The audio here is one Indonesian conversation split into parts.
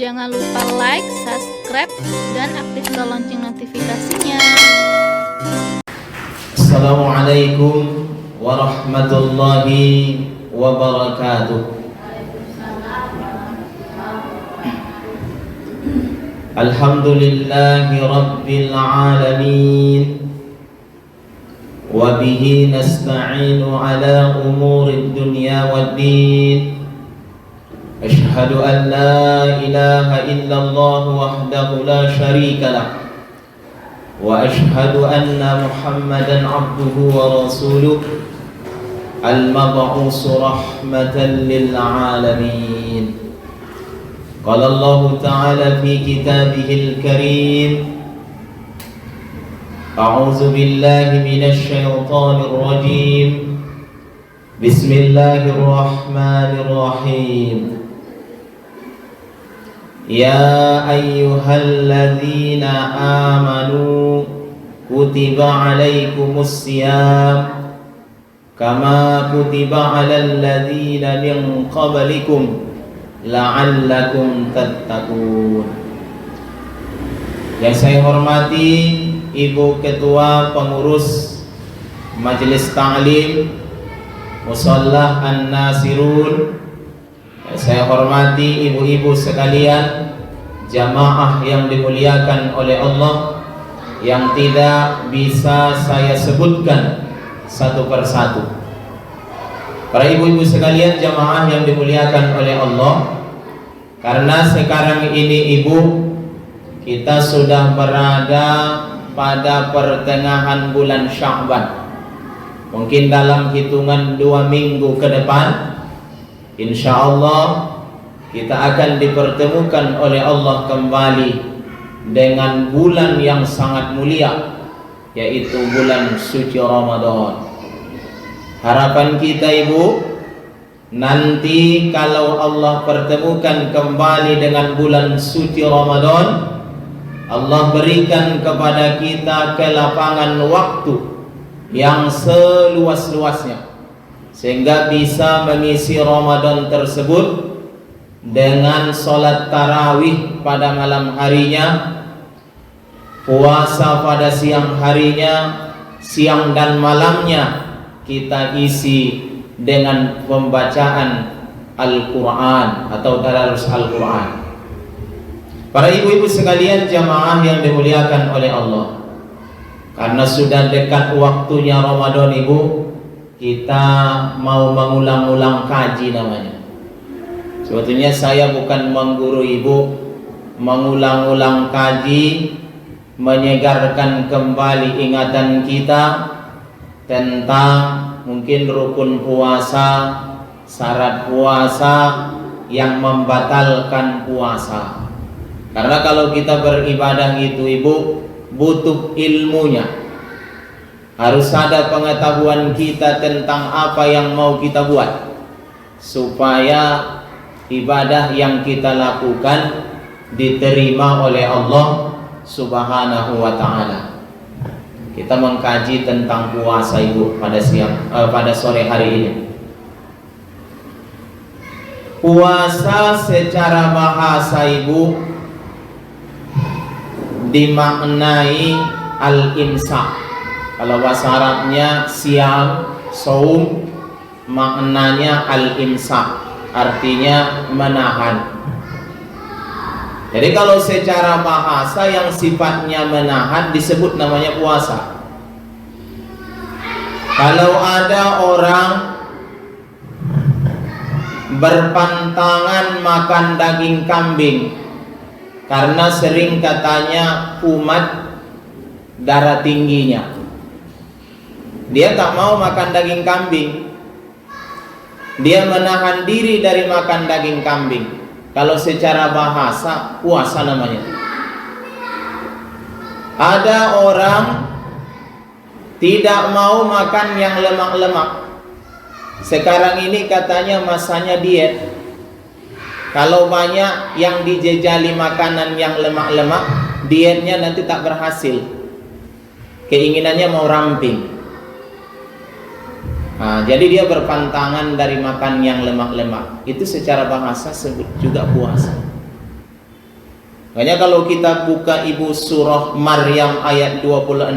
Jangan lupa like, subscribe, dan aktifkan lonceng notifikasinya. Assalamualaikum warahmatullahi wabarakatuh. Alhamdulillahi rabbil alamin. Wa bihi nasta'inu ala umurid dunya waddin. Ashhadu an la ilaha illallah wahdahu la syarika lah. Wa ashhadu anna Muhammadan abduhu wa rasuluh al-mab'uus rahmatan lil alamin. Qala Allah ta'ala fi kitabihil karim. A'udzu billahi minasy syaithanir rajim. Bismillahirrahmanirrahim. Ya ayyuhalladzina amanu kutiba alaikumus siyam kama kutiba alal ladzina min qablikum la'allakum tattaqun. Yang saya hormati Ibu Ketua Pengurus Majelis Ta'lim Mushallah An-Nasirun. Saya hormati ibu-ibu sekalian, jamaah yang dimuliakan oleh Allah, yang tidak bisa saya sebutkan satu persatu. Para ibu-ibu sekalian, jamaah yang dimuliakan oleh Allah, karena sekarang ini ibu, kita sudah berada pada pertengahan bulan Sya'ban. Mungkin dalam hitungan 2 minggu ke depan, insya Allah kita akan dipertemukan oleh Allah kembali dengan bulan yang sangat mulia, yaitu bulan suci Ramadan. Harapan kita ibu, nanti kalau Allah pertemukan kembali dengan bulan suci Ramadan, Allah berikan kepada kita kelapangan waktu yang seluas-luasnya, sehingga bisa mengisi Ramadan tersebut dengan sholat tarawih pada malam harinya, puasa pada siang harinya, siang dan malamnya kita isi dengan pembacaan Al-Quran atau tadarus Al-Quran. Para ibu-ibu sekalian, jamaah yang dimuliakan oleh Allah, karena sudah dekat waktunya Ramadan ibu, kita mau mengulang-ulang kaji namanya. Sebetulnya saya bukan mengguru ibu, mengulang-ulang kaji, menyegarkan kembali ingatan kita tentang mungkin rukun puasa, syarat puasa yang membatalkan puasa. Karena kalau kita beribadah itu ibu, butuh ilmunya. Harus ada pengetahuan kita tentang apa yang mau kita buat, supaya ibadah yang kita lakukan diterima oleh Allah Subhanahu wa ta'ala. Kita mengkaji tentang puasa ibu pada sore hari ini. Puasa secara bahasa ibu dimaknai al-imsak. Kalau bahasa Arabnya siam, saum, maknanya al-imsak, artinya menahan. Jadi kalau secara bahasa yang sifatnya menahan disebut namanya puasa. Kalau ada orang berpantangan makan daging kambing karena sering katanya kumat darah tingginya, dia tak mau makan daging kambing, dia menahan diri dari makan daging kambing. Kalau secara bahasa puasa namanya. Ada orang tidak mau makan yang lemak-lemak. Sekarang ini katanya masanya diet. Kalau banyak yang dijejali makanan yang lemak-lemak, dietnya nanti tak berhasil. Keinginannya mau ramping. Nah, jadi dia berpantangan dari makan yang lemak-lemak. Itu secara bahasa sebut juga puasa. Makanya kalau kita buka Ibu surah Maryam ayat 26,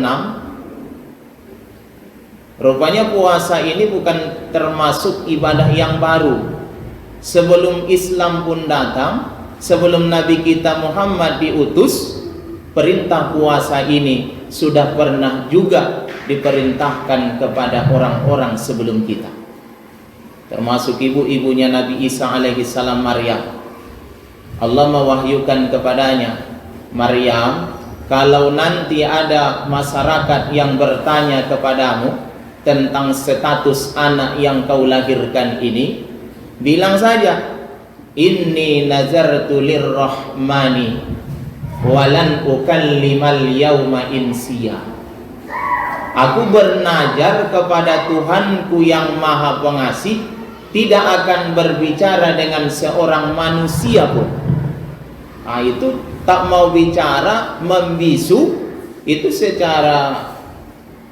rupanya puasa ini bukan termasuk ibadah yang baru. Sebelum Islam pun datang, sebelum Nabi kita Muhammad diutus, perintah puasa ini sudah pernah juga diperintahkan kepada orang-orang sebelum kita, termasuk ibu-ibunya Nabi Isa alaihi salam, Maryam. Allah mewahyukan kepadanya, Maryam, kalau nanti ada masyarakat yang bertanya kepadamu tentang status anak yang kau lahirkan ini, bilang saja, inni nazartu lirrahmani walan ukallimal yauma insiya. Aku bernazar kepada Tuhanku yang Maha Pengasih, tidak akan berbicara dengan seorang manusia pun. Nah, itu tak mau bicara, membisu, itu secara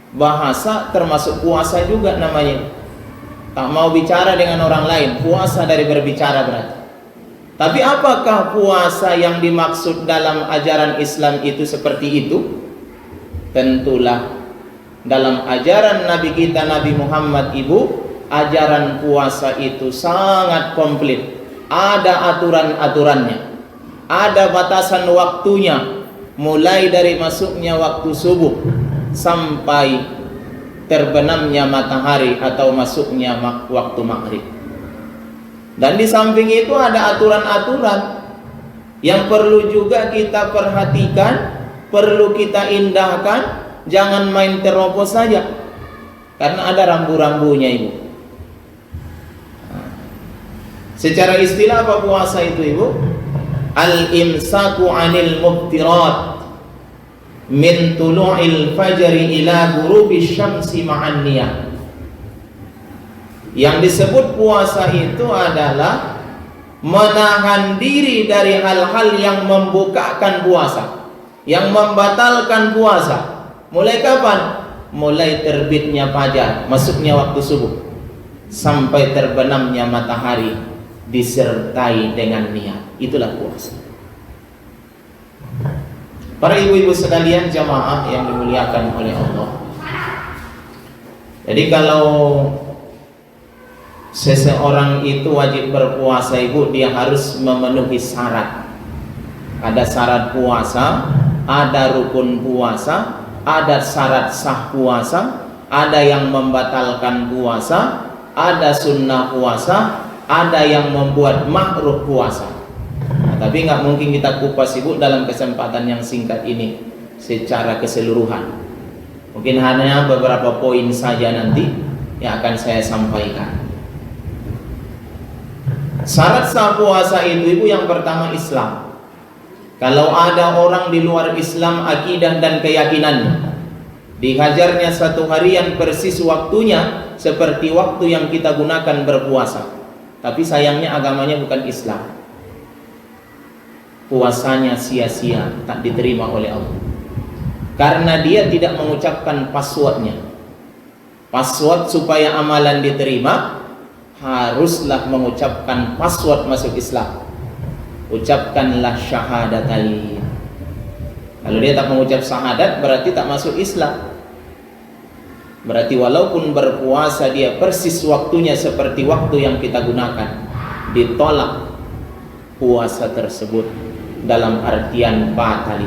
bahasa termasuk puasa juga namanya. Tak mau bicara dengan orang lain, puasa dari berbicara berarti. Tapi apakah puasa yang dimaksud dalam ajaran Islam itu seperti itu? Tentulah dalam ajaran Nabi kita Nabi Muhammad, Ibu, ajaran puasa itu sangat komplit. Ada aturan-aturannya, ada batasan waktunya, mulai dari masuknya waktu subuh sampai terbenamnya matahari atau masuknya waktu maghrib. Dan di samping itu ada aturan-aturan yang perlu juga kita perhatikan, perlu kita indahkan. Jangan main terobos saja, karena ada rambu-rambunya, Ibu. Secara istilah apa puasa itu, Ibu? Al-imsaku 'anil muftirat min tulu'il fajri ila ghurubi syamsi ma'an niyah. Yang disebut puasa itu adalah menahan diri dari hal-hal yang membukakan puasa, yang membatalkan puasa. Mulai kapan? Mulai terbitnya fajar, masuknya waktu subuh, sampai terbenamnya matahari, disertai dengan niat. Itulah puasa. Para ibu-ibu sekalian, jamaah yang dimuliakan oleh Allah. Jadi kalau seseorang itu wajib berpuasa, Ibu, dia harus memenuhi syarat. Ada syarat puasa, ada rukun puasa, ada syarat sah puasa, ada yang membatalkan puasa, ada sunnah puasa, ada yang membuat makruh puasa. Nah, tapi nggak mungkin kita kupas, Ibu, dalam kesempatan yang singkat ini secara keseluruhan. Mungkin hanya beberapa poin saja nanti yang akan saya sampaikan. Syarat sah puasa itu, Ibu, yang pertama Islam. Kalau ada orang di luar Islam, akidah dan keyakinannya, dihajarnya satu harian persis waktunya seperti waktu yang kita gunakan berpuasa, tapi sayangnya agamanya bukan Islam, puasanya sia-sia, tak diterima oleh Allah, karena dia tidak mengucapkan passwordnya. Password supaya amalan diterima, haruslah mengucapkan password masuk Islam. Ucapkanlah syahadatain. Kalau dia tak mengucap syahadat, berarti tak masuk Islam. Berarti walaupun berpuasa dia persis waktunya seperti waktu yang kita gunakan, ditolak puasa tersebut, dalam artian batal.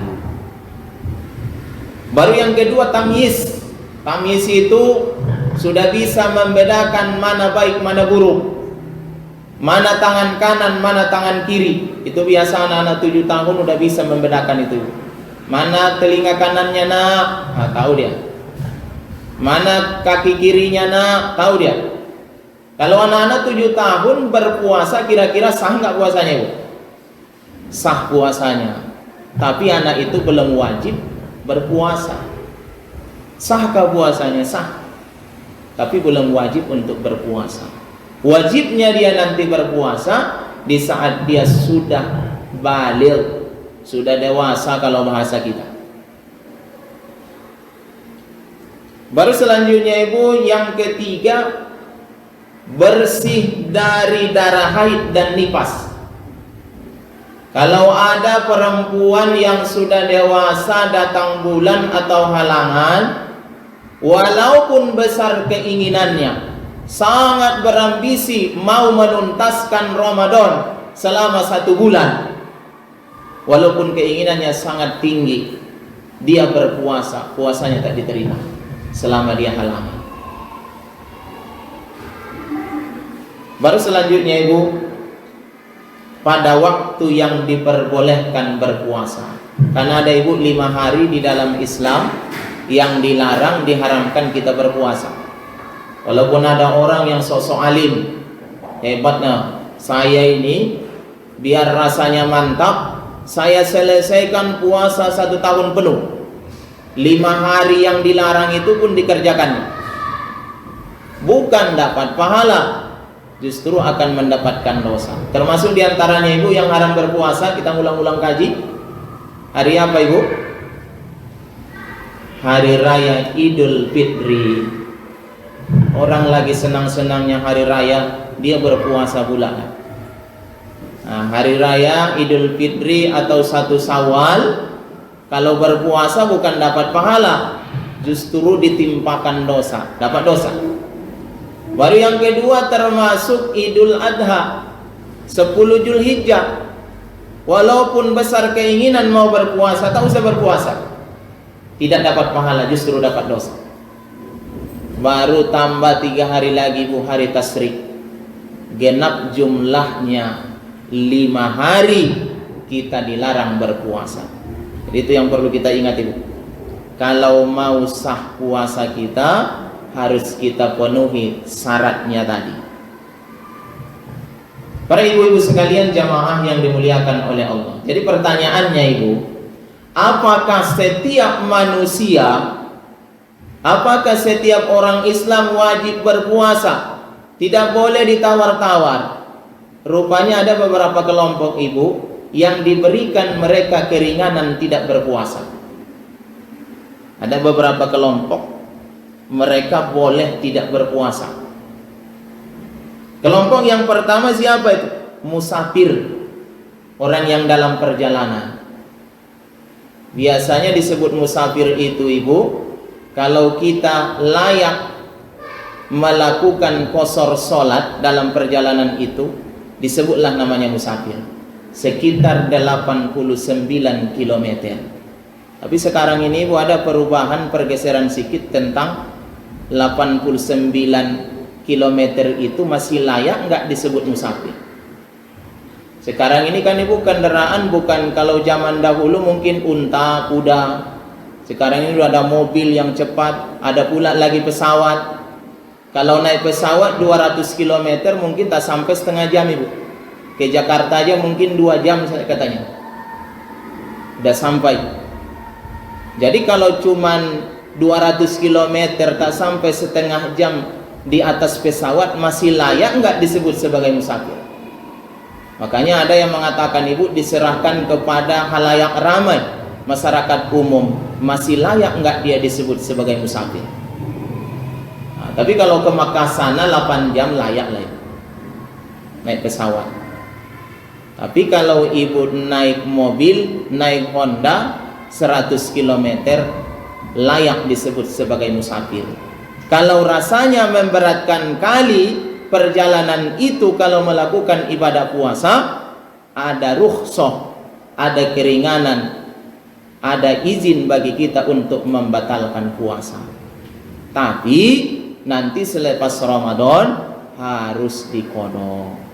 Baru yang kedua, tamyiz. Tamyiz itu sudah bisa membedakan mana baik mana buruk, mana tangan kanan mana tangan kiri. Itu biasa anak-anak 7 tahun udah bisa membedakan itu. Mana telinga kanannya nak, nah, tahu dia. Mana kaki kirinya nak, tahu dia. Kalau anak-anak 7 tahun berpuasa, kira-kira sah nggak puasanya, Bu? Sah puasanya, tapi anak itu belum wajib berpuasa. Sahkah puasanya? Sah, tapi belum wajib untuk berpuasa. Wajibnya dia nanti berpuasa di saat dia sudah baligh, sudah dewasa kalau bahasa kita. Baru selanjutnya, Ibu, yang ketiga, bersih dari darah haid dan nifas. Kalau ada perempuan yang sudah dewasa datang bulan atau halangan, walaupun besar keinginannya, sangat berambisi mau menuntaskan Ramadan selama 1 bulan, walaupun keinginannya sangat tinggi, dia berpuasa, puasanya tak diterima selama dia halangan. Baru selanjutnya ibu, pada waktu yang diperbolehkan berpuasa. Karena ada ibu 5 hari di dalam Islam yang dilarang, diharamkan kita berpuasa. Walaupun ada orang yang sosok alim, hebatnya, saya ini biar rasanya mantap, saya selesaikan puasa 1 tahun penuh. 5 hari yang dilarang itu pun dikerjakannya. Bukan dapat pahala, justru akan mendapatkan dosa. Termasuk diantaranya ibu yang haram berpuasa, kita ulang-ulang kaji. Hari apa ibu? Hari Raya Idul Fitri. Orang lagi senang-senangnya hari raya, dia berpuasa pula. Nah, hari Raya Idul Fitri atau 1 Syawal, kalau berpuasa bukan dapat pahala, justru ditimpakan dosa, dapat dosa. Baru yang kedua termasuk Idul Adha 10 Zulhijjah. Walaupun besar keinginan mau berpuasa, tak usah berpuasa, tidak dapat pahala, justru dapat dosa. Baru tambah 3 hari lagi bu, hari Tasyrik, genap jumlahnya 5 hari kita dilarang berpuasa. Jadi itu yang perlu kita ingat ibu. Kalau mau sah puasa kita, harus kita penuhi syaratnya tadi. Para ibu-ibu sekalian jamaah yang dimuliakan oleh Allah. Jadi pertanyaannya ibu, apakah setiap manusia, apakah setiap orang Islam wajib berpuasa? Tidak boleh ditawar-tawar. Rupanya ada beberapa kelompok ibu yang diberikan mereka keringanan tidak berpuasa. Ada beberapa kelompok mereka boleh tidak berpuasa. Kelompok yang pertama siapa itu? Musafir, orang yang dalam perjalanan. Biasanya disebut musafir itu ibu, kalau kita layak melakukan qashar salat dalam perjalanan itu, disebutlah namanya musafir. Sekitar 89 km. Tapi sekarang ini ibu ada perubahan, pergeseran sedikit tentang 89 km itu masih layak nggak disebut musafir. Sekarang ini kan ibu kendaraan bukan, kalau zaman dahulu mungkin unta, kuda. Sekarang ini sudah ada mobil yang cepat, ada pula lagi pesawat. Kalau naik pesawat 200 km mungkin tak sampai setengah jam ibu. Ke Jakarta aja mungkin 2 jam katanya udah sampai. Jadi kalau cuman 200 km tak sampai setengah jam di atas pesawat, masih layak nggak disebut sebagai musafir? Makanya ada yang mengatakan ibu, diserahkan kepada halayak ramai, masyarakat umum, masih layak nggak dia disebut sebagai musafir? Nah, tapi kalau ke Makkah sana 8 jam layak lah ibu naik pesawat. Tapi kalau ibu naik mobil, naik Honda 100 km layak disebut sebagai musafir. Kalau rasanya memberatkan kali perjalanan itu, kalau melakukan ibadah puasa, ada rukhsah, ada keringanan, ada izin bagi kita untuk membatalkan puasa. Tapi nanti selepas Ramadan harus diqadha.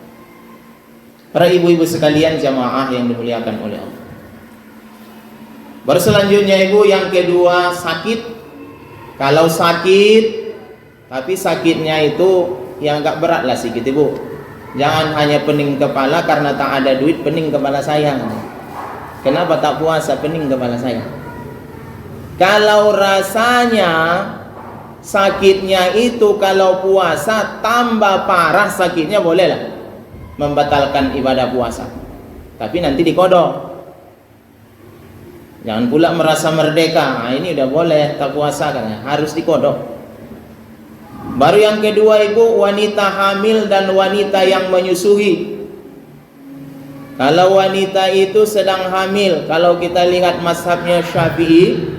Para ibu-ibu sekalian jamaah yang dimuliakan oleh Allah. Baru selanjutnya ibu yang kedua, sakit. Kalau sakit, tapi sakitnya itu yang agak berat lah sedikit ibu. Jangan hanya pening kepala karena tak ada duit, pening kepala saya. Kenapa tak puasa, pening kepala saya? Kalau rasanya sakitnya itu kalau puasa tambah parah sakitnya, bolehlah membatalkan ibadah puasa. Tapi nanti diqadha. Jangan pula merasa merdeka, nah, ini udah boleh tak puasa kan, harus diqadha. Baru yang kedua ibu, wanita hamil dan wanita yang menyusui. Kalau wanita itu sedang hamil, kalau kita lihat mazhabnya Syafi'i,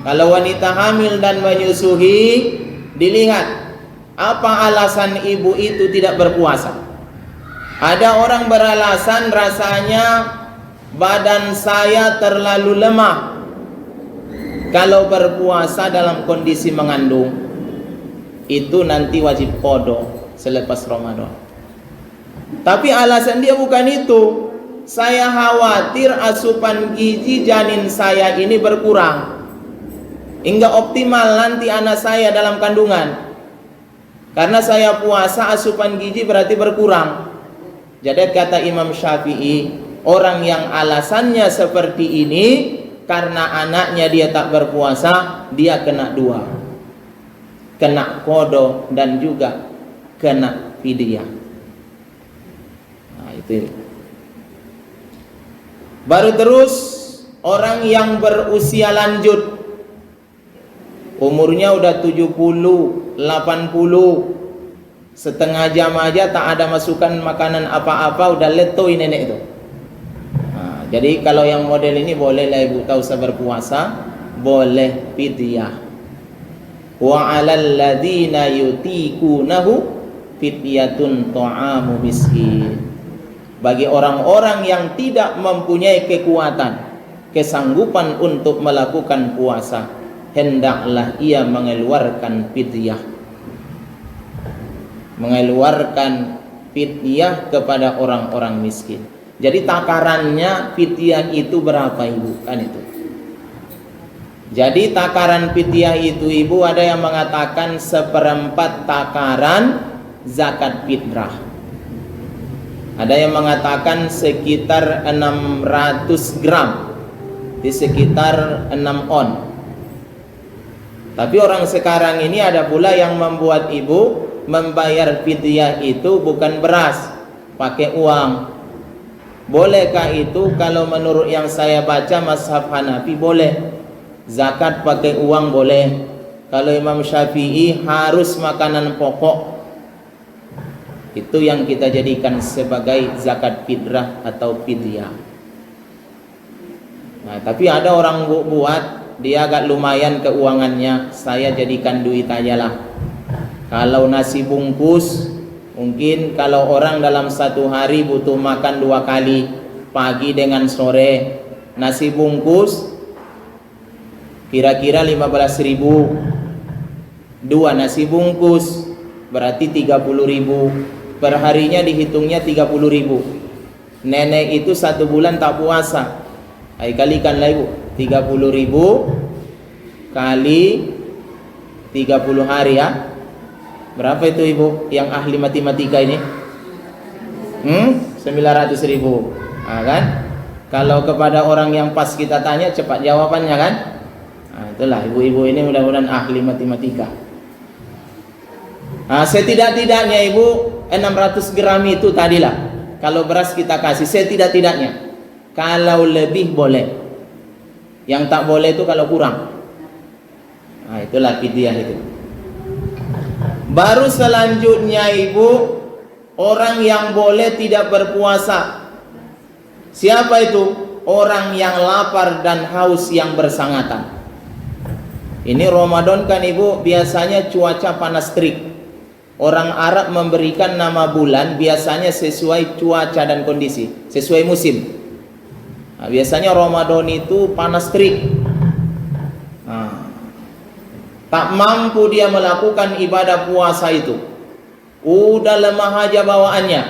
kalau wanita hamil dan menyusui, dilihat apa alasan ibu itu tidak berpuasa. Ada orang beralasan rasanya badan saya terlalu lemah kalau berpuasa dalam kondisi mengandung, itu nanti wajib qada selepas Ramadan. Tapi alasan dia bukan itu. Saya khawatir asupan gizi janin saya ini berkurang hingga optimal nanti anak saya dalam kandungan. Karena saya puasa, asupan gizi berarti berkurang. Jadi kata Imam Syafi'i, orang yang alasannya seperti ini karena anaknya dia tak berpuasa, dia kena dua, kena qada dan juga kena fidyah. Nah, itu. Baru terus orang yang berusia lanjut, umurnya udah 70, 80, setengah jam aja tak ada masukan makanan apa-apa, udah letoi nenek itu. Nah, jadi kalau yang model ini bolehlah ibu tak usah berpuasa, boleh fidyah. Wa 'alal ladzina yutikunahu fidyatun ta'amu miskin. Bagi orang-orang yang tidak mempunyai kekuatan, kesanggupan untuk melakukan puasa, hendaklah ia mengeluarkan fidyah. Mengeluarkan fidyah kepada orang-orang miskin. Jadi takarannya fidyah itu berapa ibu? Kan itu. Jadi takaran fidyah itu ibu, ada yang mengatakan 1/4 takaran zakat fitrah. Ada yang mengatakan sekitar 600 gram, di sekitar 6 on. Tapi orang sekarang ini ada pula yang membuat ibu membayar fidyah itu bukan beras, pakai uang. Bolehkah itu? Kalau menurut yang saya baca mazhab Hanafi boleh. Zakat pakai uang boleh. Kalau Imam Syafi'i harus makanan pokok. Itu yang kita jadikan sebagai zakat fitrah atau fidyah. Nah, tapi ada orang buat, dia agak lumayan keuangannya, saya jadikan duit aja lah. Kalau nasi bungkus, mungkin kalau orang dalam satu hari butuh makan 2 kali, pagi dengan sore, nasi bungkus kira-kira 15.000. 2 nasi bungkus berarti 30.000. Perharinya dihitungnya 30.000. Nenek itu 1 bulan tak puasa. Ayo kalikanlah ibu, 30.000 kali 30 hari ya. Berapa itu ibu yang ahli matematika ini? 900.000. Nah, kan? Kalau kepada orang yang pas kita tanya cepat jawabannya kan? Nah, itulah ibu-ibu ini mudah-mudahan ahli matematika. Nah, setidak-tidaknya ibu 600 gram itu tadilah. Kalau beras kita kasih setidak-tidaknya. Kalau lebih boleh. Yang tak boleh itu kalau kurang. Nah, itulah fidyah itu. Baru selanjutnya ibu, orang yang boleh tidak berpuasa. Siapa itu? Orang yang lapar dan haus yang bersangatan. Ini Ramadan kan ibu, biasanya cuaca panas terik. Orang Arab memberikan nama bulan biasanya sesuai cuaca dan kondisi, sesuai musim. Nah, biasanya Ramadan itu panas terik. Nah, tak mampu dia melakukan ibadah puasa itu. Udah lemah aja bawaannya.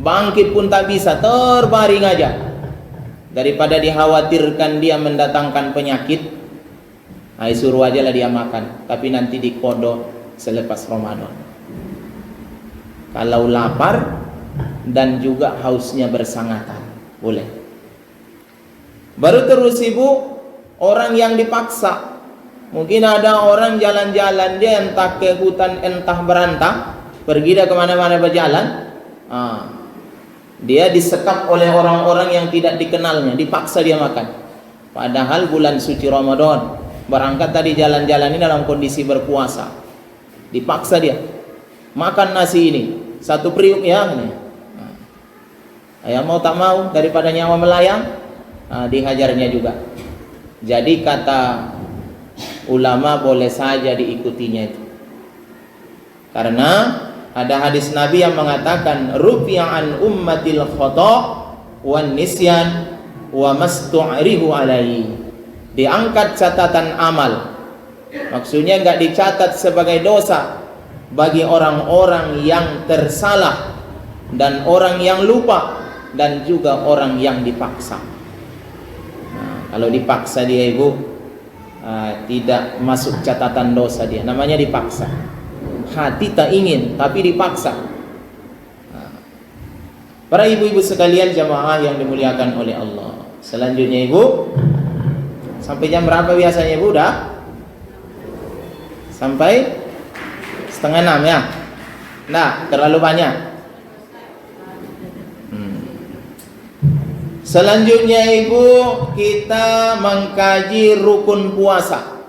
Bangkit pun tak bisa, terbaring aja. Daripada dikhawatirkan dia mendatangkan penyakit, nah, suruh aja lah dia makan. Tapi nanti diqada selepas Ramadan. Kalau lapar dan juga hausnya bersangatan, boleh. Baru terus ibu, orang yang dipaksa. Mungkin ada orang jalan-jalan dia entah ke hutan entah berantah, pergi dia kemana-mana berjalan. Dia disekap oleh orang-orang yang tidak dikenalnya, dipaksa dia makan. Padahal bulan suci Ramadan, berangkat tadi jalan-jalan ini dalam kondisi berpuasa, dipaksa dia makan nasi ini 1 periuk ya ini. Ya mau tak mau, daripada nyawa melayang, dihajarnya juga. Jadi kata ulama boleh saja diikutinya itu. Karena ada hadis Nabi yang mengatakan rufi'an ummatil khata' wan nisyan wa mastu'rihu alaihi. Diangkat catatan amal. Maksudnya enggak dicatat sebagai dosa bagi orang-orang yang tersalah dan orang yang lupa dan juga orang yang dipaksa. Kalau dipaksa dia ibu, tidak masuk catatan dosa dia, namanya dipaksa. Hati tak ingin tapi dipaksa. Para ibu-ibu sekalian jamaah yang dimuliakan oleh Allah. Selanjutnya ibu, sampai jam berapa biasanya ibu? Udah? Sampai 5:30 ya? Nah, terlalu banyak. Selanjutnya ibu, kita mengkaji rukun puasa.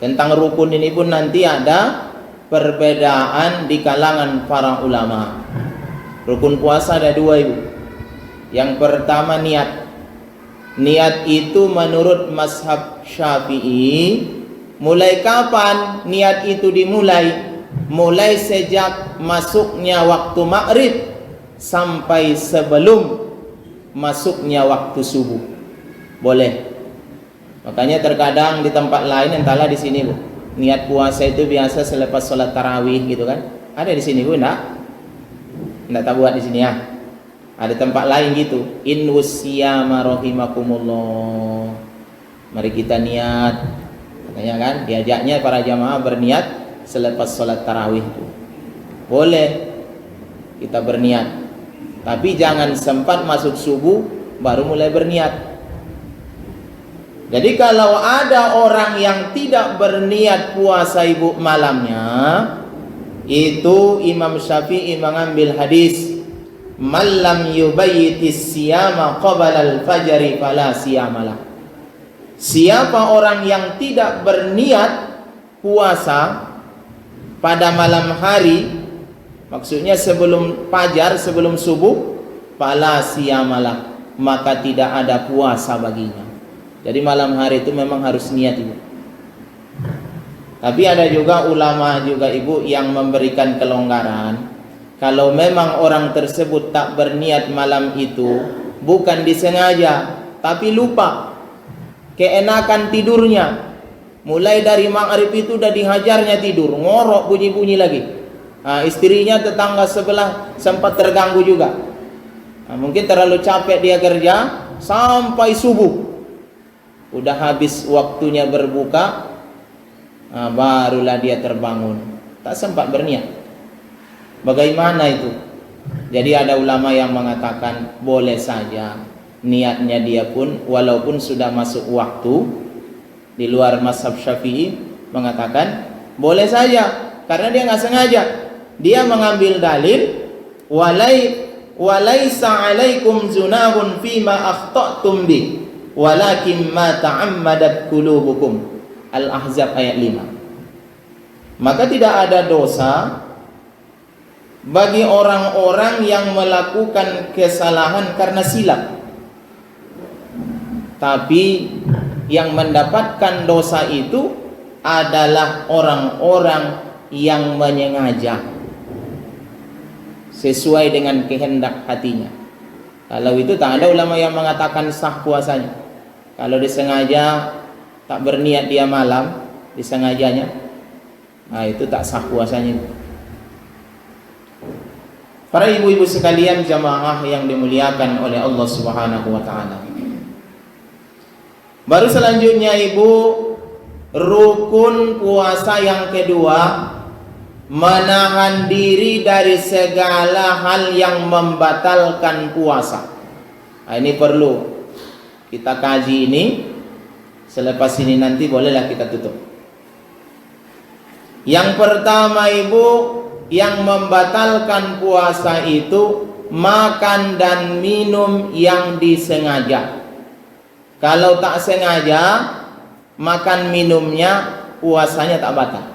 Tentang rukun ini pun nanti ada perbedaan di kalangan para ulama. Rukun puasa ada 2 ibu. Yang pertama niat. Niat itu menurut mazhab Syafi'i, mulai kapan niat itu dimulai? Mulai sejak masuknya waktu maghrib sampai sebelum masuknya waktu subuh. Boleh. Makanya terkadang di tempat lain, entahlah di sini bu, niat puasa itu biasa selepas sholat tarawih gitu kan. Ada di sini bu, enggak tak buat di sini ya. Ada tempat lain gitu. In wasiyama rahimakumullah. Mari kita niat. Katanya kan, diajaknya para jamaah berniat selepas sholat tarawih itu. Boleh kita berniat. Tapi jangan sempat masuk subuh baru mulai berniat. Jadi kalau ada orang yang tidak berniat puasa ibu malamnya, itu Imam Syafi'i mengambil hadis man lam yubayyitis siyama qabla al-fajri fala siyamalah. Siapa orang yang tidak berniat puasa pada malam hari, maksudnya sebelum fajar, sebelum subuh, fala siyamalah, maka tidak ada puasa baginya. Jadi malam hari itu memang harus niat ibu. Tapi ada juga ulama juga ibu yang memberikan kelonggaran. Kalau memang orang tersebut tak berniat malam itu, bukan disengaja, tapi lupa, keenakan tidurnya, mulai dari maghrib itu udah dihajarnya tidur, ngorok bunyi-bunyi lagi. Istrinya tetangga sebelah sempat terganggu juga. Mungkin terlalu capek dia kerja sampai subuh. Udah habis waktunya berbuka, barulah dia terbangun. Tak sempat berniat. Bagaimana itu? Jadi ada ulama yang mengatakan boleh saja niatnya dia pun walaupun sudah masuk waktu. Di luar mazhab Syafi'i mengatakan boleh saja karena dia nggak sengaja. Dia mengambil dalil walaisa alaikum junahun fima akhta'tum bi walakin ma ta'ammadat qulubukum. Al-Ahzab ayat 5. Maka tidak ada dosa bagi orang-orang yang melakukan kesalahan karena silap. Tapi yang mendapatkan dosa itu adalah orang-orang yang menyengaja sesuai dengan kehendak hatinya. Kalau itu tak ada ulama yang mengatakan sah puasanya. Kalau disengaja tak berniat dia malam, disengajanya, itu tak sah puasanya. Para ibu-ibu sekalian jamaah yang dimuliakan oleh Allah Subhanahu wa taala. Baru selanjutnya ibu, rukun puasa yang kedua, menahan diri dari segala hal yang membatalkan puasa. Ini perlu kita kaji ini. Selepas ini nanti bolehlah kita tutup. Yang pertama ibu, yang membatalkan puasa itu makan dan minum yang disengaja. Kalau tak sengaja makan minumnya, puasanya tak batal.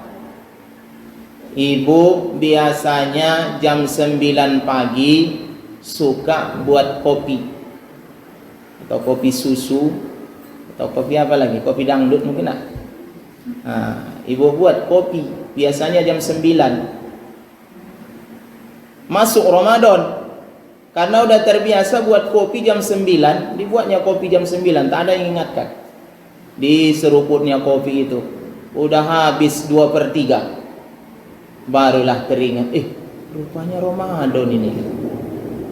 Ibu biasanya jam 9 pagi suka buat kopi atau kopi susu atau kopi apa lagi, kopi dangdut mungkin lah. Ibu buat kopi biasanya jam 9 masuk Ramadan, karena udah terbiasa buat kopi jam 9, dibuatnya kopi jam 9, tak ada yang ingatkan. Di seruputnya kopi itu udah habis 2/3, barulah teringat, rupanya Ramadan ini.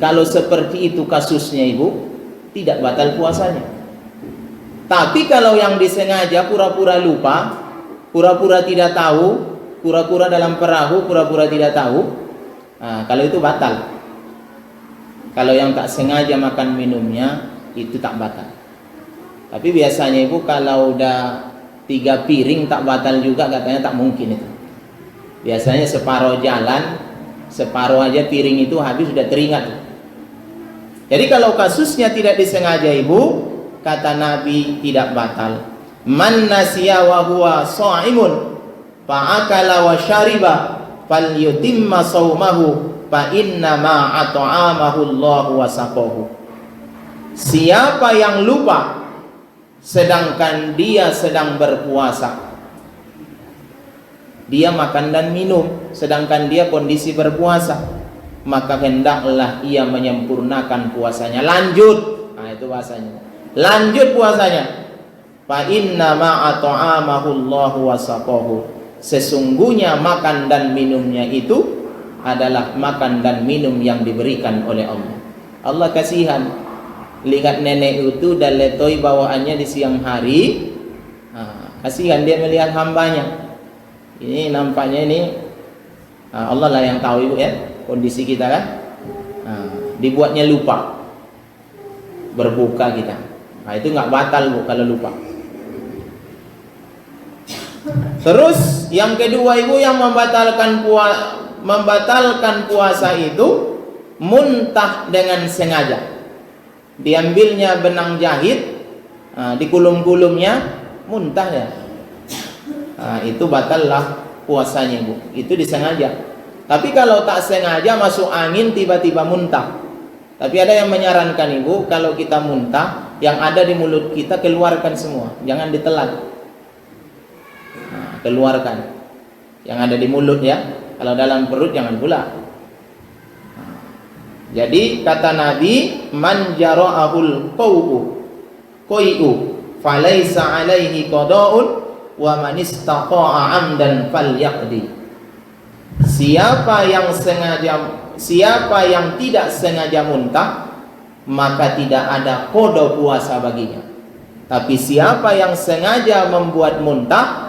Kalau seperti itu kasusnya ibu, tidak batal puasanya. Tapi kalau yang disengaja pura-pura lupa, pura-pura tidak tahu, pura-pura dalam perahu, pura-pura tidak tahu, kalau itu batal. Kalau yang tak sengaja makan minumnya, itu tak batal. Tapi biasanya ibu kalau udah 3 piring tak batal juga, katanya tak mungkin itu. Biasanya separuh jalan, separuh aja piring itu habis sudah teringat. Jadi kalau kasusnya tidak disengaja ibu, kata Nabi tidak batal. Man nasiya wa huwa sha'imun fa akala wa syariba falyutimma shaumahu fa inna ma at'amahu Allahu wa saqahu. Siapa yang lupa sedangkan dia sedang berpuasa, dia makan dan minum sedangkan dia kondisi berpuasa, maka hendaklah ia menyempurnakan puasanya. Lanjut, itu bahasanya, lanjut puasanya. Fa inna ma at'amahu Allahu wa saqahu. Sesungguhnya makan dan minumnya itu adalah makan dan minum yang diberikan oleh Allah. Allah kasihan, lihat nenek itu dan letoi bawaannya di siang hari. Kasihan dia melihat hambanya. Ini nampaknya ini Allah lah yang tahu ibu ya, kondisi kita kan. Dibuatnya lupa berbuka kita. Itu nggak batal bu kalau lupa. Terus yang kedua ibu, yang membatalkan puasa itu muntah dengan sengaja. Diambilnya benang jahit, dikulum-kulumnya, muntah ya. Itu batallah puasanya ibu. Itu disengaja. Tapi kalau tak sengaja masuk angin tiba-tiba muntah. Tapi ada yang menyarankan ibu, kalau kita muntah, yang ada di mulut kita keluarkan semua, jangan ditelan. Keluarkan yang ada di mulut ya. Kalau dalam perut jangan pula. Jadi kata Nabi, man jara'ahul qai'u falaysa alaihi qada'un wa man istaqa'a 'amdan falyaqdi. Siapa yang tidak sengaja muntah, maka tidak ada qada puasa baginya. Tapi siapa yang sengaja membuat muntah,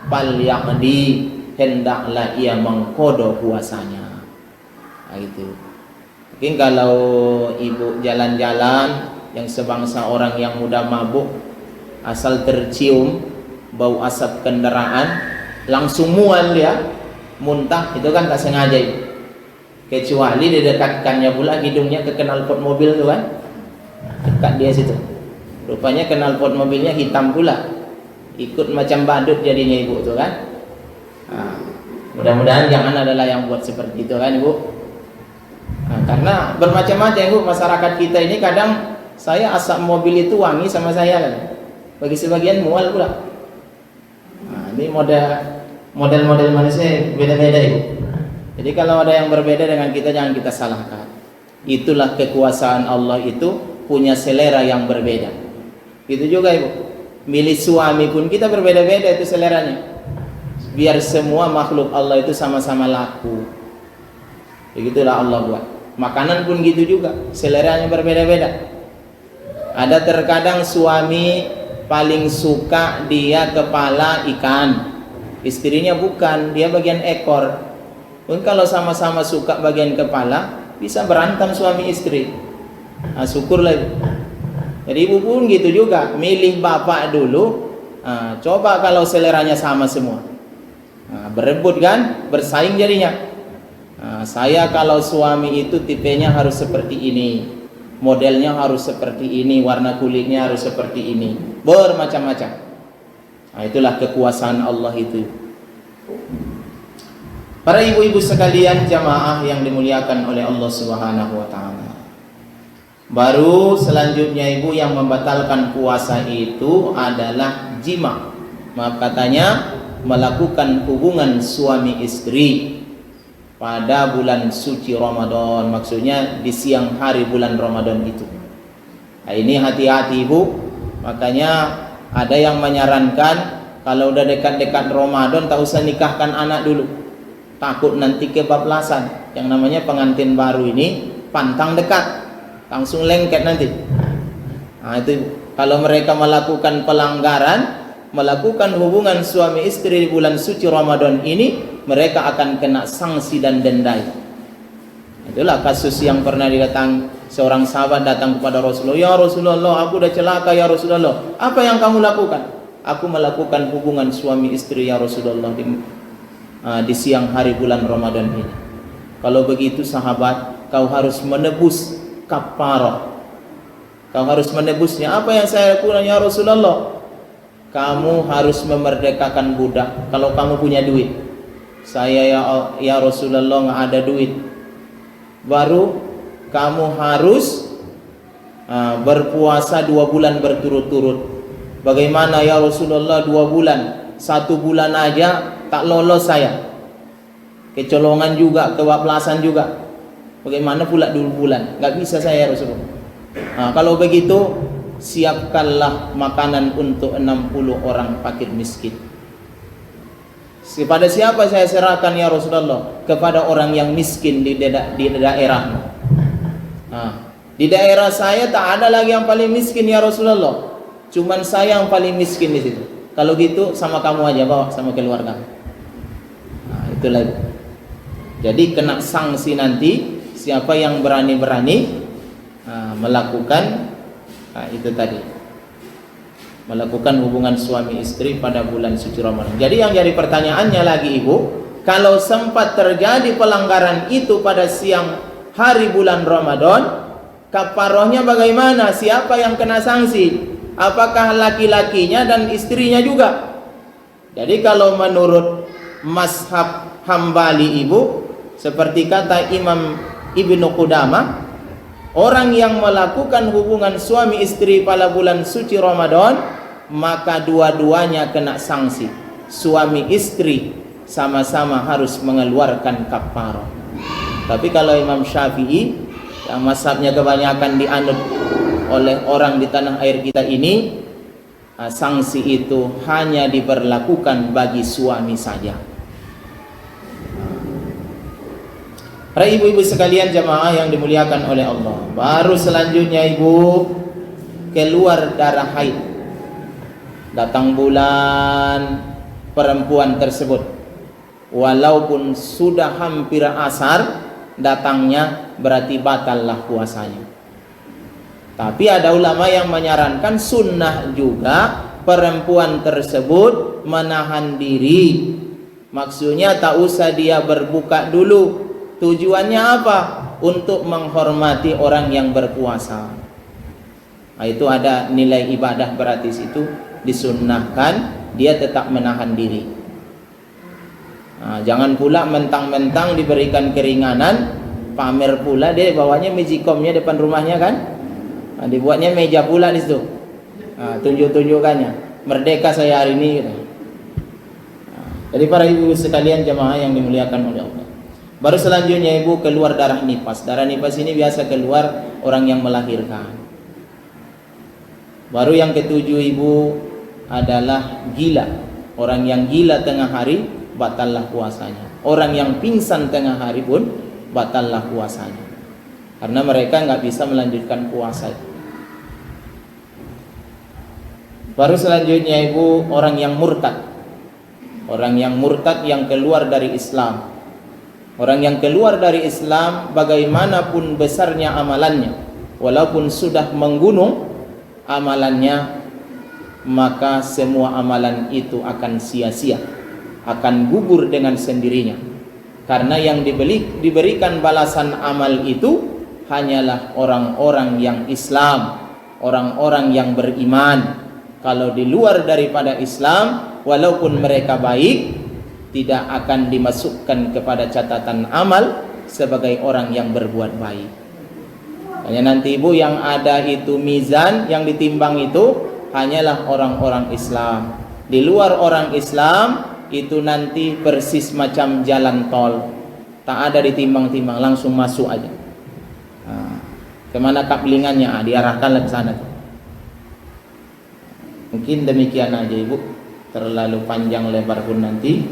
falyaqdi, hendaklah ia mengqada puasanya. Itu. Mungkin kalau ibu jalan-jalan yang sebangsa orang yang mudah mabuk, asal tercium bau asap kendaraan langsung mual ya, muntah, itu kan tak sengaja ibu. Kecuali didekatkannya pula hidungnya ke knalpot mobil tu kan, dekat dia situ. Rupanya knalpot mobilnya hitam pula, ikut macam badut jadinya ibu tu kan. Mudah-mudahan jangan adalah yang buat seperti itu kan ibu. Karena bermacam-macam ibu masyarakat kita ini, kadang saya asap mobil itu wangi sama saya kan, bagi sebagian mual pula. Ini model manusia beda-beda ibu. Jadi kalau ada yang berbeda dengan kita, jangan kita salahkan. Itulah kekuasaan Allah, itu punya selera yang berbeda. Itu juga ibu, milih suami pun kita berbeda-beda itu seleranya. Biar semua makhluk Allah itu sama-sama laku. Begitulah Allah buat. Makanan pun gitu juga, seleranya berbeda-beda. Ada terkadang suami paling suka dia kepala ikan, istrinya bukan, dia bagian ekor. Pun kalau sama-sama suka bagian kepala, bisa berantem suami istri. Syukurlah ibu. Jadi ibu pun gitu juga, milih bapak dulu. Coba kalau seleranya sama semua, berebut kan, bersaing jadinya. Saya kalau suami itu tipenya harus seperti ini, modelnya harus seperti ini, warna kulitnya harus seperti ini, bermacam-macam. Itulah kekuasaan Allah itu. Para ibu-ibu sekalian jamaah yang dimuliakan oleh Allah Subhanahu wa taala. Baru selanjutnya ibu yang membatalkan puasa itu adalah jima. Maaf katanya melakukan hubungan suami istri pada bulan suci Ramadan. Maksudnya di siang hari bulan Ramadan itu. Nah, ini hati-hati ibu. Makanya ada yang menyarankan kalau udah dekat-dekat Ramadan tak usah nikahkan anak dulu. Takut nanti kebablasan. Yang namanya pengantin baru ini pantang dekat. Langsung lengket nanti. Nah, itu kalau mereka melakukan pelanggaran, melakukan hubungan suami istri di bulan suci Ramadan ini, mereka akan kena sanksi dan denda. Itulah kasus yang pernah didatang seorang sahabat datang kepada Rasulullah. Ya Rasulullah, aku udah celaka ya Rasulullah. Apa yang kamu lakukan? Aku melakukan hubungan suami istri ya Rasulullah di siang hari bulan Ramadan ini. Kalau begitu sahabat, kau harus menebus kafarah. Kau harus menebusnya. Apa yang saya lakukan ya Rasulullah? Kamu harus memerdekakan budak. Kalau kamu punya duit. Saya ya Rasulullah nggak ada duit. Baru kamu harus berpuasa 2 bulan berturut-turut. Bagaimana ya Rasulullah 2 bulan? 1 bulan aja tak lolos saya. Kecolongan juga, kebablasan juga. Bagaimana pula 2 bulan? Gak bisa saya ya Rasulullah. Nah, kalau begitu siapkanlah makanan untuk 60 orang fakir miskin. Kepada siapa saya serahkan ya Rasulullah? Kepada orang yang miskin di daerah. Nah, di daerah saya tak ada lagi yang paling miskin ya Rasulullah. Cuman saya yang paling miskin di situ. Kalau gitu sama kamu aja, bawa sama keluarga. Nah, itulah. Jadi kena sanksi nanti. Siapa yang berani-berani melakukan itu tadi, melakukan hubungan suami istri pada bulan suci Ramadan. Jadi yang jadi pertanyaannya lagi ibu, kalau sempat terjadi pelanggaran itu pada siang hari bulan Ramadan, kafarahnya bagaimana? Siapa yang kena sanksi? Apakah laki-lakinya dan istrinya juga? Jadi kalau menurut mazhab Hambali ibu, seperti kata Imam Ibnu Qudamah, orang yang melakukan hubungan suami istri pada bulan suci Ramadan, maka dua-duanya kena sanksi. Suami istri sama-sama harus mengeluarkan kafarah. Tapi kalau Imam Syafi'i, yang mazhabnya kebanyakan dianut oleh orang di tanah air kita ini, sanksi itu hanya diberlakukan bagi suami saja. Para ibu-ibu sekalian jamaah yang dimuliakan oleh Allah, baru selanjutnya ibu keluar darah haid. Datang bulan perempuan tersebut, walaupun sudah hampir asar datangnya, berarti batallah puasanya. Tapi ada ulama yang menyarankan sunnah juga perempuan tersebut menahan diri. Maksudnya tak usah dia berbuka dulu. Tujuannya apa? Untuk menghormati orang yang berpuasa. Nah, itu ada nilai ibadah, berarti itu disunnahkan dia tetap menahan diri. Nah, jangan pula mentang-mentang diberikan keringanan, pamer pula dia bawanya mejikomnya depan rumahnya kan? Nah, dibuatnya meja pula di situ. Nah, tunjuk-tunjukkannya, merdeka saya hari ini. Gitu. Nah, jadi para ibu sekalian jamaah yang dimuliakan oleh Allah. Baru selanjutnya ibu keluar darah nifas. Darah nifas ini biasa keluar orang yang melahirkan. Baru yang ketujuh ibu adalah gila. Orang yang gila tengah hari batallah puasanya. Orang yang pingsan tengah hari pun batallah puasanya. Karena mereka nggak bisa melanjutkan puasa. Baru selanjutnya ibu orang yang murtad. Orang yang murtad yang keluar dari Islam. Orang yang keluar dari Islam bagaimanapun besarnya amalannya, walaupun sudah menggunung amalannya, maka semua amalan itu akan sia-sia, akan gugur dengan sendirinya. Karena yang diberikan balasan amal itu hanyalah orang-orang yang Islam, orang-orang yang beriman. Kalau di luar daripada Islam, walaupun mereka baik, tidak akan dimasukkan kepada catatan amal sebagai orang yang berbuat baik. Hanya nanti ibu yang ada itu mizan, yang ditimbang itu hanyalah orang-orang Islam. Di luar orang Islam itu nanti persis macam jalan tol, tak ada ditimbang-timbang, langsung masuk aja. Kemana kaplingannya, diarahkanlah ke sana. Mungkin demikian aja ibu, terlalu panjang lebar pun nanti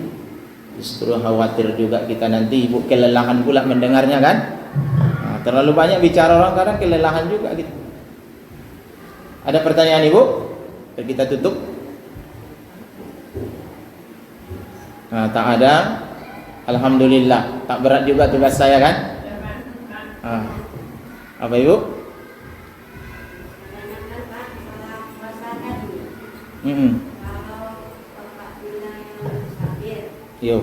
justru khawatir juga kita nanti ibu kelelahan pula mendengarnya kan. Terlalu banyak bicara orang kadang kelelahan juga gitu. Ada pertanyaan ibu? Kita tutup. Tak ada. Alhamdulillah. Tak berat juga tugas saya kan? Apa ibu? Yo.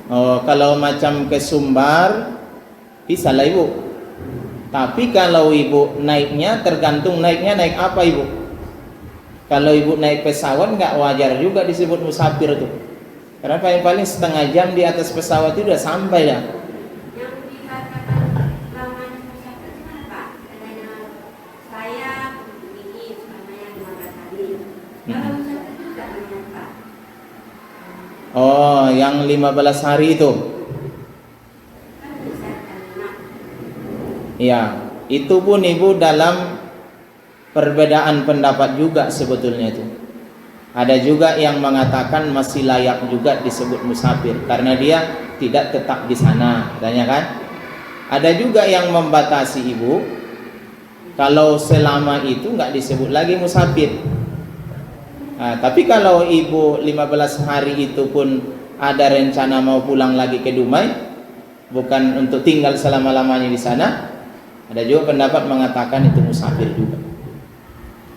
Oh, kalau macam ke Sumbar bisa lah ibu. Tapi kalau ibu naiknya tergantung naiknya naik apa ibu. Kalau ibu naik pesawat nggak wajar juga disebut musafir tuh. Karena paling setengah jam di atas pesawat itu udah sampai dah. Yang dikatakan lamanya musafir itu apa? Adanya saya begini selama yang 15 hari. Kalau musafir juga namanya apa? Oh, yang 15 hari itu. Ya, itu pun ibu dalam perbedaan pendapat juga sebetulnya itu. Ada juga yang mengatakan masih layak juga disebut musafir karena dia tidak tetap di sana, katanya kan. Ada juga yang membatasi ibu, kalau selama itu nggak disebut lagi musafir. Tapi kalau ibu 15 hari itu pun ada rencana mau pulang lagi ke Dumai, bukan untuk tinggal selama-lamanya di sana, ada juga pendapat mengatakan itu musafir juga.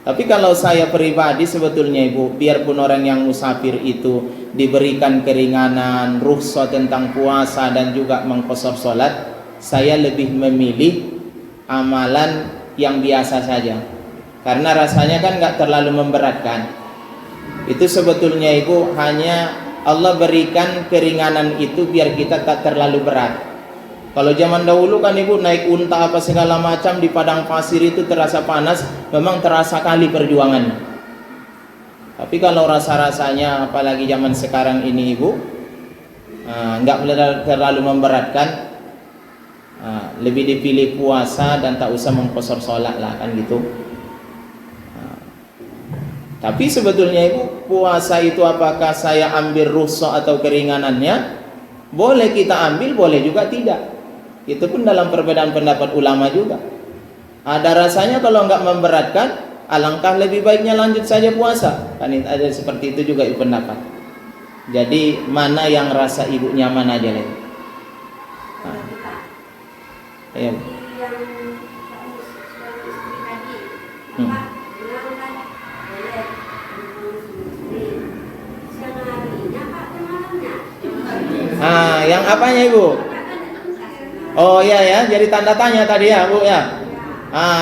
Tapi kalau saya pribadi sebetulnya ibu, biarpun orang yang musafir itu diberikan keringanan, rukhsah tentang puasa dan juga mengqashar sholat, saya lebih memilih amalan yang biasa saja. Karena rasanya kan nggak terlalu memberatkan. Itu sebetulnya ibu hanya Allah berikan keringanan itu biar kita tak terlalu berat. Kalau zaman dahulu kan ibu naik unta apa segala macam di padang pasir itu terasa panas, memang terasa kali perjuangannya. Tapi kalau rasa-rasanya apalagi zaman sekarang ini ibu, nggak terlalu memberatkan, lebih dipilih puasa dan tak usah mengqashar sholat lah kan gitu. Tapi sebetulnya ibu, puasa itu apakah saya ambil rukhsah atau keringanannya? Boleh kita ambil, boleh juga tidak. Itu pun dalam perbedaan pendapat ulama juga. Ada rasanya kalau nggak memberatkan, alangkah lebih baiknya lanjut saja puasa. Kan ada seperti itu juga ibu pendapat. Jadi mana yang rasa ibu nyaman aja lagi. Ayo. Yang apanya ibu? Oh iya ya, jadi tanda tanya tadi ya bu ya.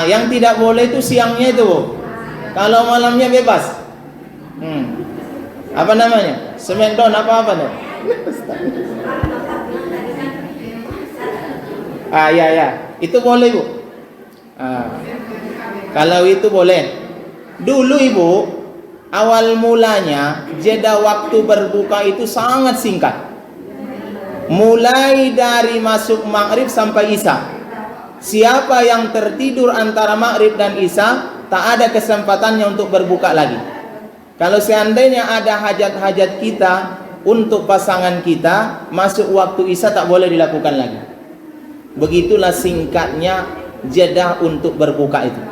Yang tidak boleh itu siangnya itu bu. Kalau malamnya bebas. Apa namanya? Smackdown apa tuh? Ya, itu boleh bu. Kalau itu boleh. Dulu ibu, awal mulanya jeda waktu berbuka itu sangat singkat. Mulai dari masuk maghrib sampai isya. Siapa yang tertidur antara maghrib dan isya, tak ada kesempatannya untuk berbuka lagi. Kalau seandainya ada hajat-hajat kita untuk pasangan kita, masuk waktu isya tak boleh dilakukan lagi. Begitulah singkatnya jeda untuk berbuka itu.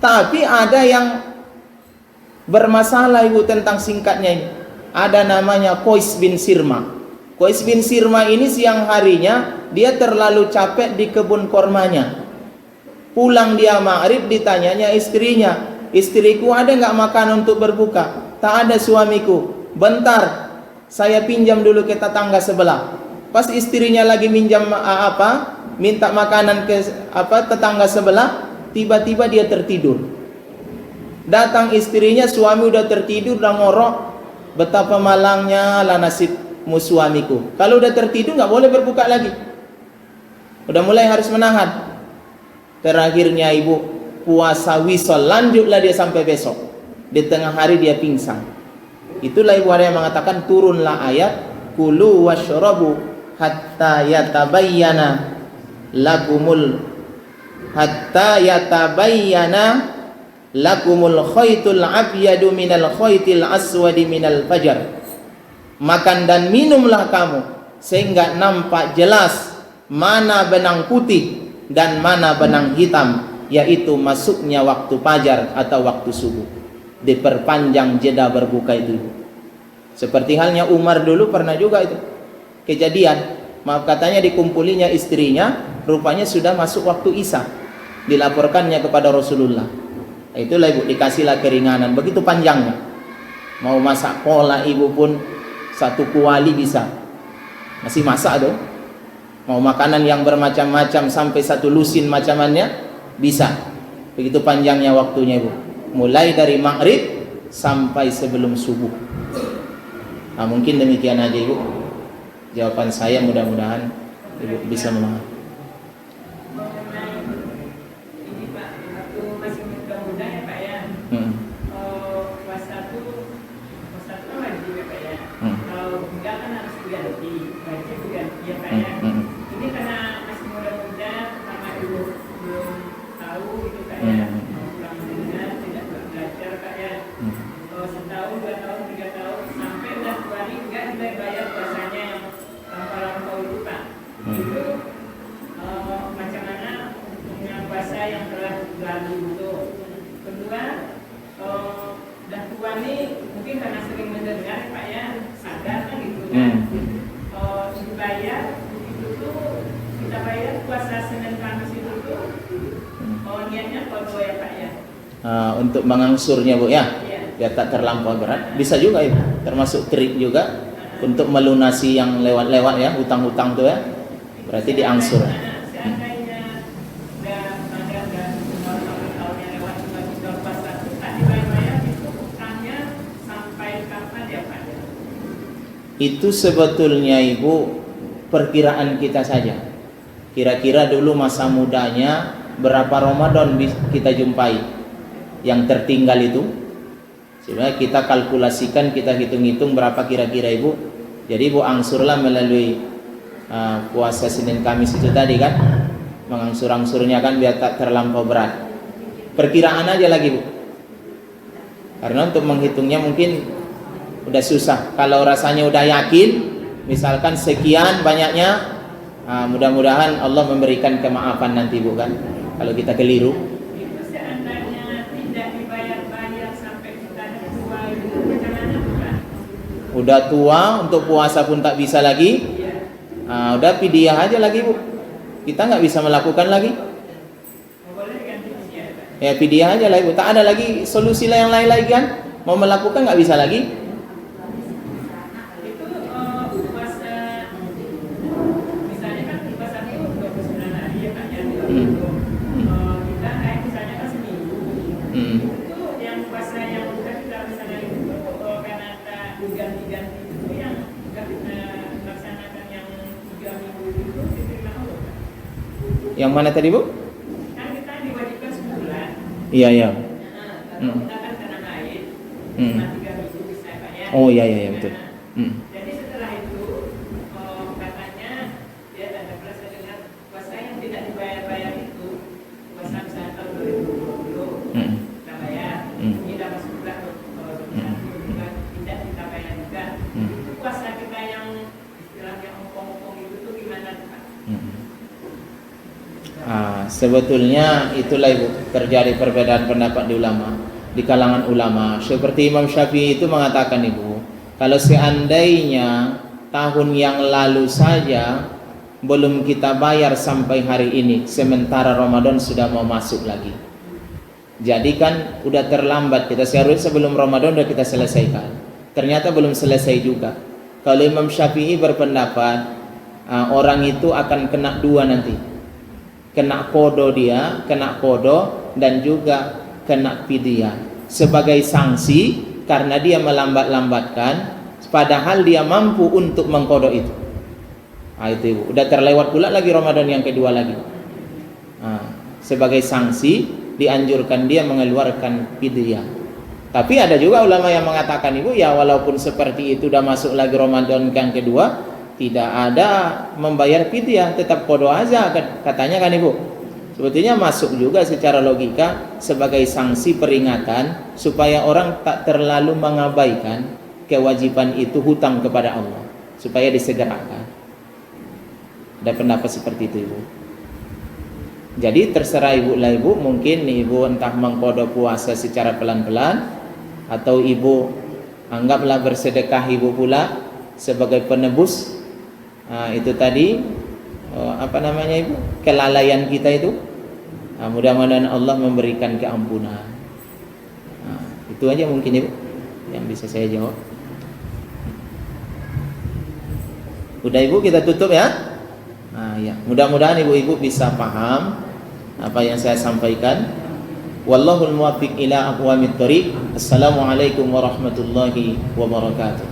Tapi ada yang bermasalah ibu tentang singkatnya ini. Ada namanya Qais bin Sirma. Qais bin Sirma ini siang harinya dia terlalu capek di kebun kormanya. Pulang dia maghrib, ditanyanya istrinya, istriku ada nggak makan untuk berbuka? Tak ada suamiku. Bentar, saya pinjam dulu ke tetangga sebelah. Pas istrinya lagi minta makanan ke tetangga sebelah, tiba-tiba dia tertidur. Datang istrinya, suami udah tertidur, udah ngorok, betapa malangnya lah nasibmu suamiku. Kalau udah tertidur nggak boleh berbuka lagi, udah mulai harus menahan. Terakhirnya ibu puasa wisol, lanjutlah dia sampai besok. Di tengah hari dia pingsan. Itulah ibu ada yang mengatakan turunlah ayat kulu washrabu hatta yatabayyana lakumul khaytul abyadu minal khaytil aswadi minal fajar. Makan dan minumlah kamu sehingga nampak jelas mana benang putih dan mana benang hitam, yaitu masuknya waktu fajar atau waktu subuh. Diperpanjang jeda berbuka itu. Seperti halnya Umar dulu pernah juga itu kejadian, maaf katanya dikumpulinya istrinya, rupanya sudah masuk waktu Isya. Dilaporkannya kepada Rasulullah. Itulah ibu dikasihlah keringanan, begitu panjangnya. Mau masak pola ibu pun satu kuali bisa. Masih masak tuh. Mau makanan yang bermacam-macam sampai satu lusin macamannya bisa. Begitu panjangnya waktunya ibu. Mulai dari maghrib sampai sebelum subuh. Nah, mungkin demikian aja ibu jawaban saya, mudah-mudahan ibu bisa memahami. Ini Pak, waktu masih muda ya Pak ya. Puasa itu wajib ya Pak ya. Kalau enggak kan harus diganti, wajib diganti ya Pak ya. Ini karena masih muda-muda, pertama ibu belum tahu gitu Pak ya. Setahun, 2 tahun, 3 tahun sampai udah 2 hari enggak dibayar puasanya yang lampau-lampau itu Pak. Itu macam mana punya puasa yang telah lalu itu. Kedua, dah tua nih mungkin karena sering mendengar Pak ya, sadar kan gitu kan. Dibayar itu tuh, kita bayar puasa Senin Kamis itu tuh niatnya kalau ya Pak ya. Untuk mengangsurnya bu ya. Ya tak terlampau berat, bisa juga itu termasuk trik juga untuk melunasi yang lewat-lewat ya, hutang-hutang tuh ya, berarti diangsur. Itu sebetulnya ibu perkiraan kita saja. Kira-kira dulu masa mudanya berapa Ramadan kita jumpai yang tertinggal itu. Sebenarnya kita kalkulasikan, kita hitung-hitung berapa kira-kira ibu. Jadi ibu angsurlah melalui puasa Senin Kamis itu tadi kan, mengangsur-angsurnya kan biar tak terlampau berat. Perkiraan aja lagi bu, karena untuk menghitungnya mungkin udah susah. Kalau rasanya udah yakin, misalkan sekian banyaknya, mudah-mudahan Allah memberikan kemaafan nanti bu kan, kalau kita keliru. Udah tua untuk puasa pun tak bisa lagi, udah fidyah aja lagi bu, kita nggak bisa melakukan lagi ya, fidyah aja lagi bu, tak ada lagi solusi yang lain lagi kan, mau melakukan nggak bisa lagi. Itu puasa misalnya kan puasa itu 29 hari ya Pak ya, kita kayak misalnya kan seminggu. Itu yang puasa yang udah kita misalnya itu karena ganti-ganti itu yang kita laksanakan yang 3 minggu itu diterima Allah. Yang mana tadi bu? Kan kita diwajibkan sebulan. Iya iya. Kalau kita kan karena haid cuma 3 minggu bisa Pak ya. Oh iya iya betul. Jadi setelah itu katanya dia ada perasa dengan puasa yang tidak dibayar-bayar itu, puasa misalnya tahun 2020 kita bayar, ini dah masuk bulan tidak kita bayar juga. Itu puasa kita yang istilahnya ompong-ompong itu tuh gimana Pak? Sebetulnya itulah ibu terjadi perbedaan pendapat di kalangan ulama. Seperti Imam Syafi'i itu mengatakan ibu, kalau seandainya tahun yang lalu saja belum kita bayar sampai hari ini, sementara Ramadan sudah mau masuk lagi, jadi kan udah terlambat, kita seharusnya sebelum Ramadan udah kita selesaikan. Ternyata belum selesai juga. Kalau Imam Syafi'i berpendapat orang itu akan kena 2 nanti. kena kodo dia, kena kodo dan juga kena fidyah sebagai sanksi karena dia melambat-lambatkan padahal dia mampu untuk mengkodo itu. Itu ibu, udah terlewat pula lagi Ramadan yang kedua lagi. Sebagai sanksi dianjurkan dia mengeluarkan fidyah. Tapi ada juga ulama yang mengatakan ibu, ya walaupun seperti itu udah masuk lagi Ramadan yang kedua, tidak ada membayar fidyah, tetap kodo aja katanya kan ibu. Sebetulnya masuk juga secara logika sebagai sanksi peringatan supaya orang tak terlalu mengabaikan kewajiban itu, hutang kepada Allah, supaya disegerakan. Ada pendapat seperti itu ibu. Jadi terserah ibu lah ibu, mungkin ibu entah mengkodo puasa secara pelan-pelan atau ibu anggaplah bersedekah ibu pula sebagai penebus. Itu tadi apa namanya ibu, kelalaian kita itu. Mudah-mudahan Allah memberikan keampunan. Itu aja mungkin ibu yang bisa saya jawab. Udah ibu, kita tutup ya. Ya, mudah-mudahan ibu-ibu bisa paham apa yang saya sampaikan. Wallahul muwaffiq ila aqwamit thoriq. Assalamualaikum warahmatullahi wabarakatuh.